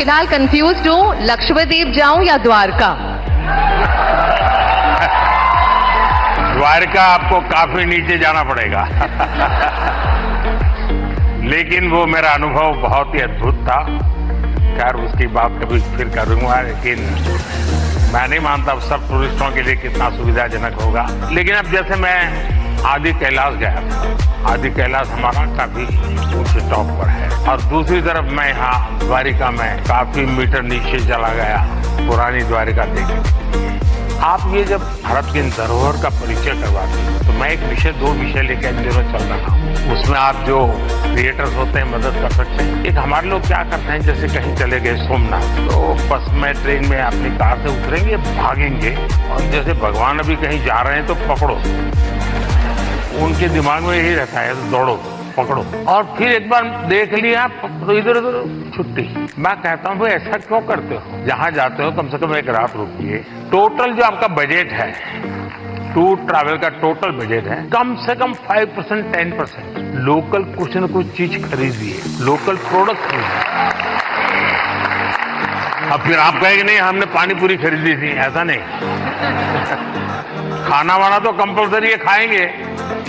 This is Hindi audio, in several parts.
फिलहाल कंफ्यूज्ड हूँ, लक्षद्वीप जाऊं या द्वारका? द्वारका आपको काफी नीचे जाना पड़ेगा। लेकिन वो मेरा अनुभव बहुत ही अद्भुत था। खैर उसकी बात कभी फिर करूंगा, लेकिन मैं नहीं मानता सब टूरिस्टों के लिए कितना सुविधाजनक होगा। लेकिन अब जैसे मैं आदि कैलाश गया था, आदि कैलाश हमारा काफी ऊंचे टॉप पर है, और दूसरी तरफ मैं यहाँ द्वारिका में काफी मीटर नीचे चला गया, पुरानी द्वारिका देखी। आप ये जब भारत की धरोहर का परिचय करवाते हैं, तो मैं एक विषय, दो विषय लेकर इन दिनों चल रहा हूँ। उसमें आप जो क्रिएटर्स होते हैं मदद कर सकते हैं। एक हमारे लोग क्या करते हैं, जैसे कहीं चले गए सोमनाथ, तो बस में ट्रेन में अपनी कार से उतरेंगे, भागेंगे, और जैसे भगवान अभी कहीं जा रहे हैं तो पकड़ो। उनके दिमाग में यही रहता है, तो दौड़ो, पकड़ो, और फिर एक बार देख लिया तो इधर उधर छुट्टी। मैं कहता हूँ भाई ऐसा क्यों करते हो? जहां जाते हो कम से कम एक रात रुकिए। टोटल जो आपका बजट है, टूर ट्रैवल का टोटल बजट है, कम से कम 5% 10% लोकल कुछ न कुछ चीज खरीदिए, लोकल प्रोडक्ट खरीदिए। अब फिर आप कहेंगे नहीं हमने पानी पूरी खरीदी थी, ऐसा नहीं। खाना वाना तो कंपलसरी है, खाएंगे,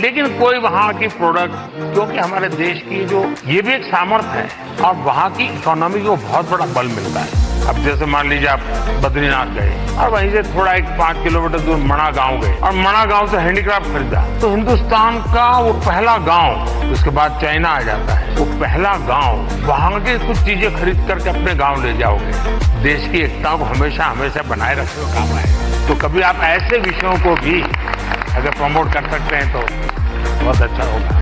लेकिन कोई वहां की प्रोडक्ट, क्योंकि हमारे देश की जो ये भी एक सामर्थ्य है, और वहां की इकोनॉमी को बहुत बड़ा बल मिलता है। अब जैसे मान लीजिए आप बद्रीनाथ गए, और वहीं से थोड़ा एक 5 किलोमीटर दूर मणा गांव गए, और मणा गांव से हैंडीक्राफ्ट खरीदा, तो हिंदुस्तान का वो पहला गांव, उसके बाद चाइना आ जाता है, वो पहला गांव, वहां की कुछ चीजें खरीद करके अपने गांव ले जाओगे। देश की एकता को हमेशा हमेशा बनाए रखने का काम है। तो कभी आप ऐसे विषयों को भी अगर प्रमोट कर सकते हैं तो बहुत अच्छा होगा।